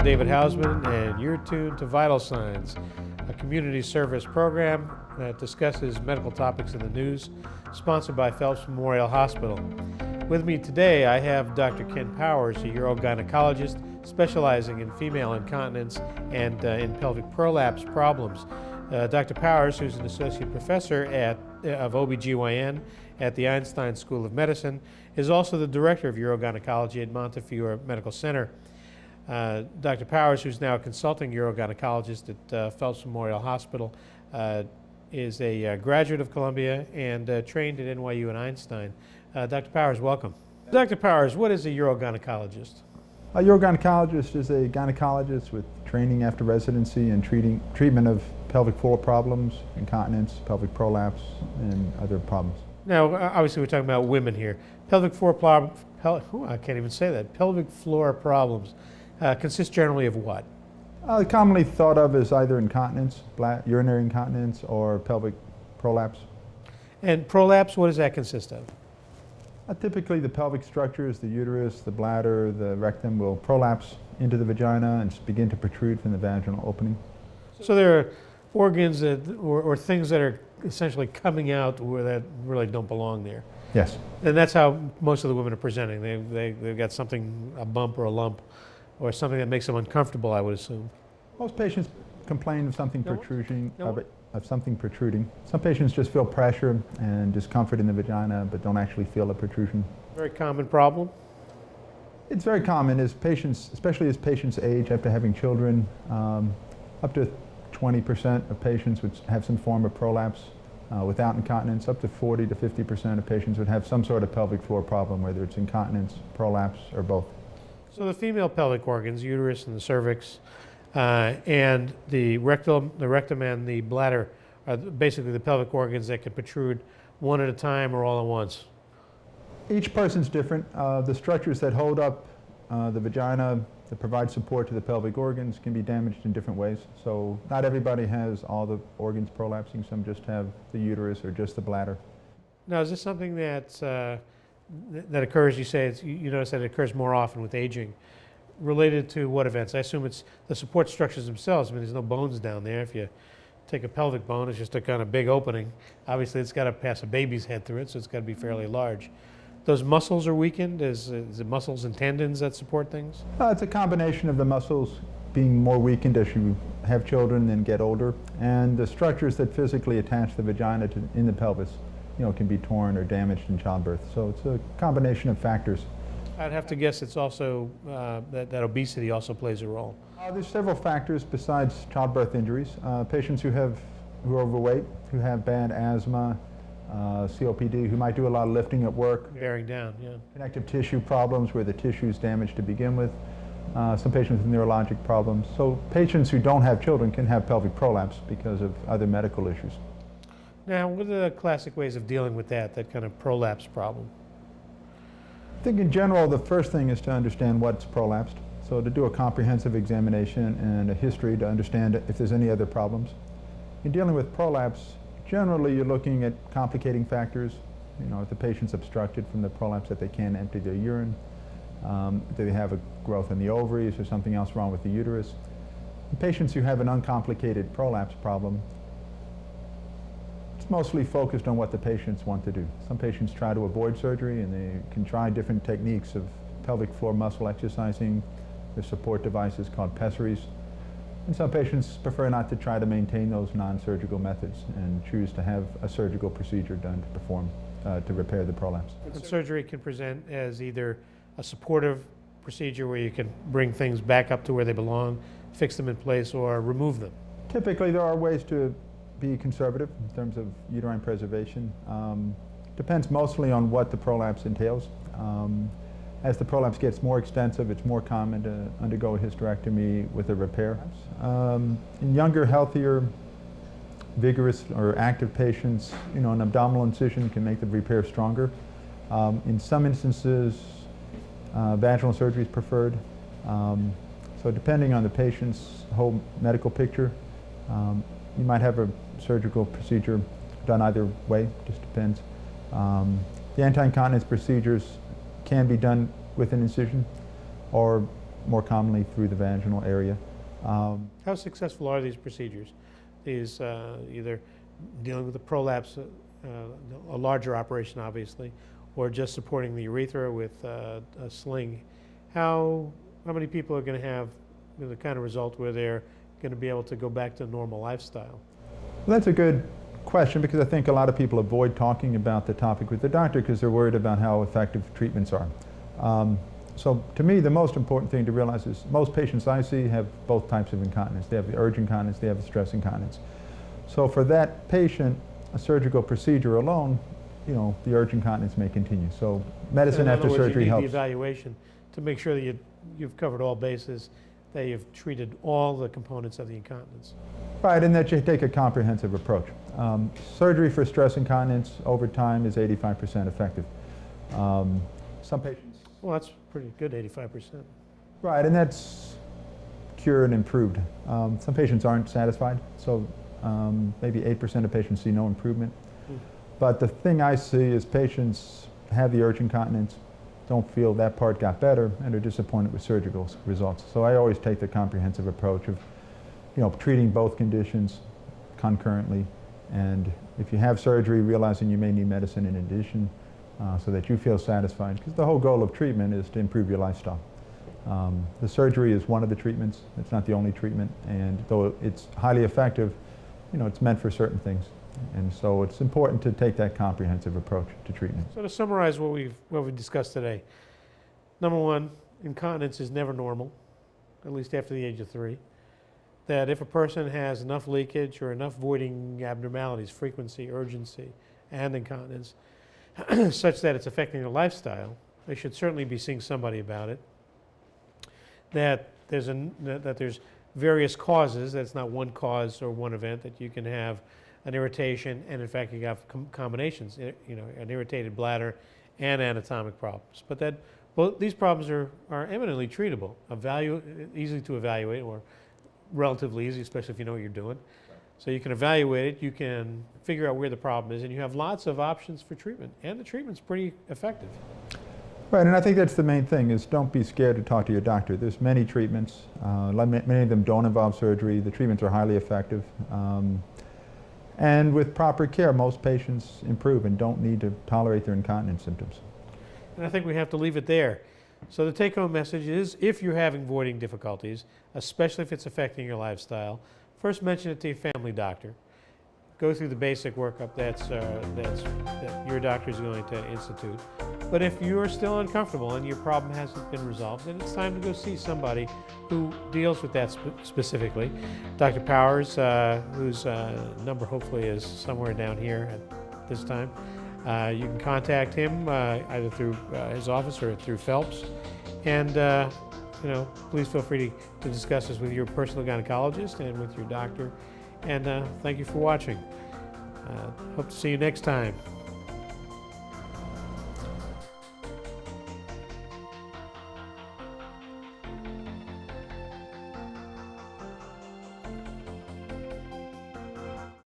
David Hausman, and you're tuned to Vital Signs, a community service program that discusses medical topics in the news, sponsored by Phelsp Memorial Hospital. With me today, I have Dr. Ken Powers, a urogynecologist specializing in female incontinence and in pelvic prolapse problems. Dr. Powers, who's an associate professor of OBGYN at the Einstein School of Medicine, is also the director of urogynecology at Montefiore Medical Center. Dr. Powers, who's now a consulting urogynecologist at Phelsp Memorial Hospital, is a graduate of Columbia and trained at NYU and Einstein. Dr. Powers, welcome. Dr. Powers, what is a urogynecologist? A urogynecologist is a gynecologist with training after residency and treatment of pelvic floor problems, incontinence, pelvic prolapse, and other problems. Now, obviously, we're talking about women here. Pelvic floor problems, I can't even say that. Pelvic floor problems consist generally of what? Commonly thought of as either incontinence, urinary incontinence, or pelvic prolapse. And prolapse, what does that consist of? Typically, the pelvic structures, the uterus, the bladder, the rectum will prolapse into the vagina and begin to protrude from the vaginal opening. So there are organs that, or things that are essentially coming out where that really don't belong there. Yes. And that's how most of the women are presenting. They've got something, a bump or a lump, or something that makes them uncomfortable, I would assume. Most patients complain of something of something protruding. Some patients just feel pressure and discomfort in the vagina but don't actually feel a protrusion. Very common problem? It's very common as patients, especially as patients age after having children. Up to 20% of patients would have some form of prolapse without incontinence. Up to 40 to 50% of patients would have some sort of pelvic floor problem, whether it's incontinence, prolapse, or both. So the female pelvic organs, uterus and the cervix, and the rectum and the bladder are basically the pelvic organs that can protrude one at a time or all at once. Each person's different. The structures that hold up the vagina, that provide support to the pelvic organs, can be damaged in different ways. So not everybody has all the organs prolapsing. Some just have the uterus or just the bladder. Now, is this something that occurs, you notice that it occurs more often with aging, related to what events? I assume it's the support structures themselves. I mean, there's no bones down there. If you take a pelvic bone, it's just a kind of big opening. Obviously, it's got to pass a baby's head through it, so it's got to be fairly large. Those muscles are weakened? Is it muscles and tendons that support things? It's a combination of the muscles being more weakened as you have children and get older, and the structures that physically attach the vagina in the pelvis, can be torn or damaged in childbirth. So it's a combination of factors. I'd have to guess it's also that obesity also plays a role. There's several factors besides childbirth injuries. Patients who are overweight, who have bad asthma, COPD, who might do a lot of lifting at work. Bearing down, yeah. Connective tissue problems where the tissue is damaged to begin with. Some patients with neurologic problems. So patients who don't have children can have pelvic prolapse because of other medical issues. Now, what are the classic ways of dealing with that kind of prolapse problem? I think in general, the first thing is to understand what's prolapsed. So to do a comprehensive examination and a history to understand if there's any other problems. In dealing with prolapse, generally you're looking at complicating factors. If the patient's obstructed from the prolapse, that they can't empty their urine, if they have a growth in the ovaries or something else wrong with the uterus. In patients who have an uncomplicated prolapse problem, it's mostly focused on what the patients want to do. Some patients try to avoid surgery, and they can try different techniques of pelvic floor muscle exercising. There's support devices called pessaries. And some patients prefer not to try to maintain those non-surgical methods and choose to have a surgical procedure done to repair the prolapse. And surgery can present as either a supportive procedure where you can bring things back up to where they belong, fix them in place, or remove them. Typically, there are ways to be conservative in terms of uterine preservation. Depends mostly on what the prolapse entails. As the prolapse gets more extensive, it's more common to undergo a hysterectomy with a repair. In younger, healthier, vigorous or active patients, an abdominal incision can make the repair stronger. In some instances, vaginal surgery is preferred. So depending on the patient's whole medical picture, you might have a surgical procedure done either way, just depends. The anti-incontinence procedures can be done with an incision, or more commonly through the vaginal area. How successful are these procedures? These either dealing with the prolapse, a larger operation obviously, or just supporting the urethra with a sling. How many people are going to have the kind of result where they're going to be able to go back to a normal lifestyle? Well, that's a good question, because I think a lot of people avoid talking about the topic with the doctor because they're worried about how effective treatments are. So to me, the most important thing to realize is most patients I see have both types of incontinence. They have the urge incontinence, they have the stress incontinence. So for that patient, a surgical procedure alone, the urge incontinence may continue. So medicine after surgery helps. You need the evaluation to make sure that you've covered all bases, that you've treated all the components of the incontinence. Right, and that you take a comprehensive approach. Surgery for stress incontinence over time is 85% effective. Some patients... Well, that's pretty good, 85%. Right, and that's cured and improved. Some patients aren't satisfied, so maybe 8% of patients see no improvement. But the thing I see is patients have the urge incontinence, don't feel that part got better, and are disappointed with surgical results. So I always take the comprehensive approach of treating both conditions concurrently, and if you have surgery, realizing you may need medicine in addition, so that you feel satisfied, because the whole goal of treatment is to improve your lifestyle. The surgery is one of the treatments. It's not the only treatment, and though it's highly effective, it's meant for certain things, and so it's important to take that comprehensive approach to treatment. So to summarize what we've discussed today, number one, incontinence is never normal, at least after the age of 3. That if a person has enough leakage or enough voiding abnormalities, frequency, urgency, and incontinence, such that it's affecting their lifestyle, they should certainly be seeing somebody about it. That there's various causes, that's not one cause or one event, that you can have an irritation, and in fact you have combinations, an irritated bladder and anatomic problems. But that these problems are eminently treatable, easy to evaluate, or relatively easy, especially if you know what you're doing. So you can evaluate it, you can figure out where the problem is, and you have lots of options for treatment, and the treatment's pretty effective. Right, and I think that's the main thing, is don't be scared to talk to your doctor. There's many treatments. Many of them don't involve surgery. The treatments are highly effective. And with proper care, most patients improve and don't need to tolerate their incontinence symptoms. And I think we have to leave it there. So the take-home message is, if you're having voiding difficulties, especially if it's affecting your lifestyle, first mention it to your family doctor. Go through the basic workup that your doctor is going to institute. But if you're still uncomfortable and your problem hasn't been resolved, then it's time to go see somebody who deals with that specifically. Dr. Powers, whose number hopefully is somewhere down here at this time. You can contact him either through his office or through Phelsp. And please feel free to discuss this with your personal gynecologist and with your doctor. And thank you for watching. Hope to see you next time.